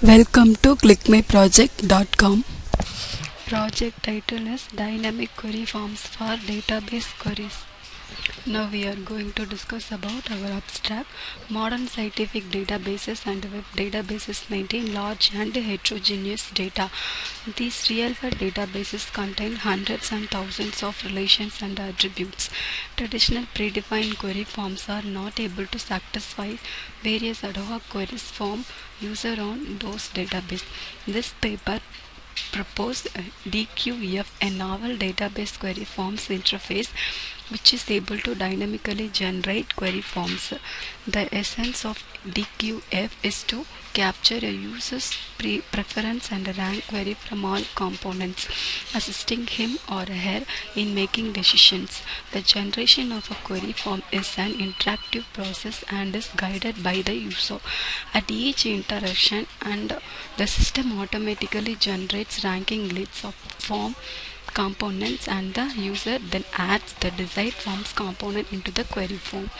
Welcome to clickmyproject.com. Project title is Dynamic Query Forms for Database Queries. Now we are going to discuss about our abstract. Modern scientific databases and web databases maintain large and heterogeneous data. These real-world databases contain hundreds and thousands of relations and attributes. Traditional predefined query forms are not able to satisfy various ad hoc queries from user on those databases. This paper proposed DQF, a novel database query forms interface which is able to dynamically generate query forms. The essence of DQF is to capture a user's preference and rank query from all components, assisting him or her in making decisions. The generation of a query form is an interactive process and is guided by the user. At each interaction, the system automatically generates ranking lists of form components, and the user then adds the desired forms component into the query form.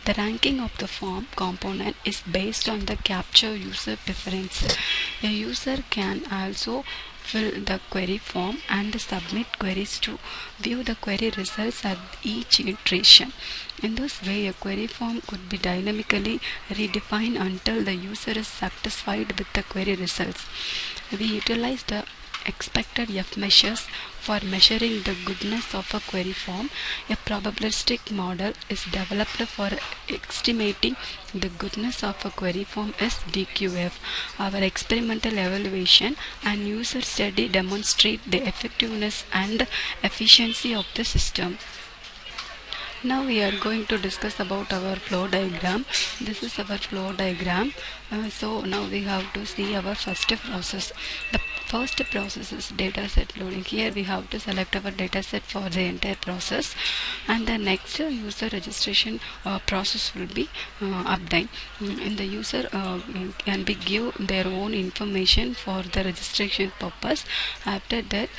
The ranking of the form component is based on the capture user preference. A user can also fill the query form and submit queries to view the query results at each iteration. In this way, a query form could be dynamically redefined until the user is satisfied with the query results. We utilize the expected F measures for measuring the goodness of a query form. A probabilistic model is developed for estimating the goodness of a query form is DQF. Our experimental evaluation and user study demonstrate the effectiveness and efficiency of the system. Now we are going to discuss about our flow diagram. This is our flow diagram. So now we have to see our first process. The first process is dataset loading. Here we have to select our dataset for the entire process, and the next user registration process will be update. And the user can be give their own information for the registration purpose. After that,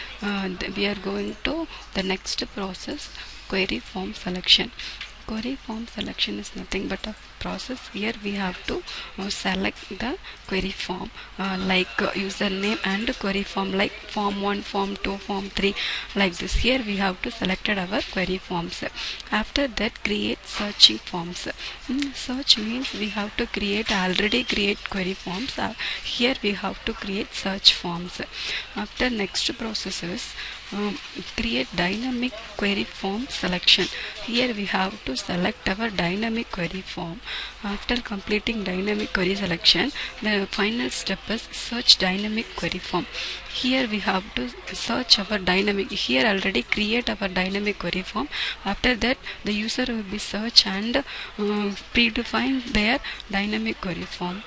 we are going to the next process, query form selection. Query form selection is nothing but a process. Here we have to select the query form like username, and query form like form 1, form 2, form 3, like this. Here we have to select our query forms. After that, create searching forms. Search means we have to already create query forms. Here we have to create search forms. After next process is create dynamic query form selection. Here we have to select our dynamic query form. After completing dynamic query selection, the final step is search dynamic query form. Here we have to search our dynamic. Here already create our dynamic query form. After that, the user will be search and predefine their dynamic query form.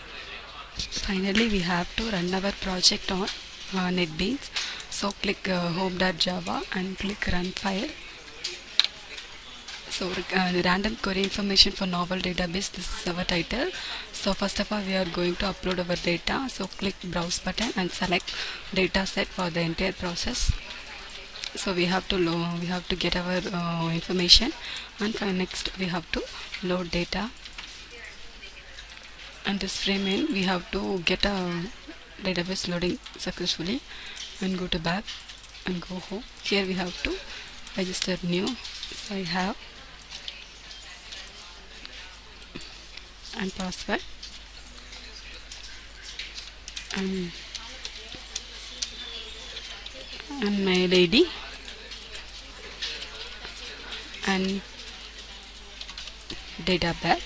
Finally, we have to run our project on NetBeans. So click home.java and click run file. So random query information for novel database, this is our title. So first of all, we are going to upload our data. So click browse button and select data set for the entire process. So we have to get our information, and next we have to load data. And this frame in, we have to get a database loading successfully, and go to back and go home. Here we have to register new. So I have and password and mail ID and date of birth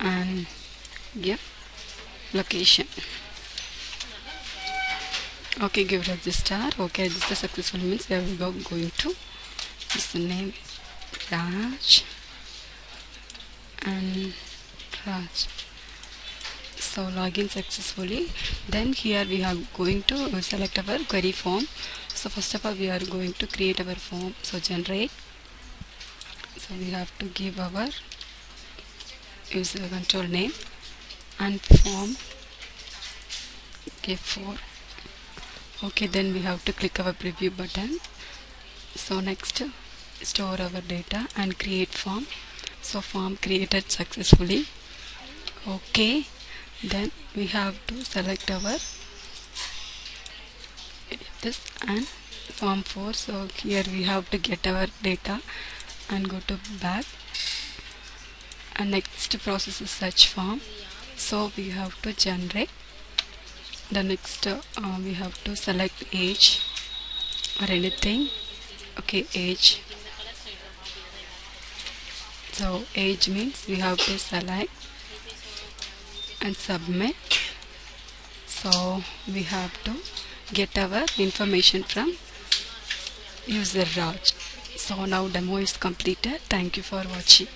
and give location. Okay, give register. Okay, register successful means there we go. Going to this name Raj and Raj. So login successfully. Then here we are going to select our query form. So first of all, we are going to create our form. So generate. So we have to give our user control name and form. Give 4. Okay, then we have to click our preview button. So next, store our data and create form. So form created successfully. Okay, Then we have to select our this and form 4. So here we have to get our data and go to back, and next process is search form. So we have to generate the next we have to select age or anything. Okay, age. So age means we have to select and submit. So we have to get our information from user Raj. So now demo is completed. Thank you for watching.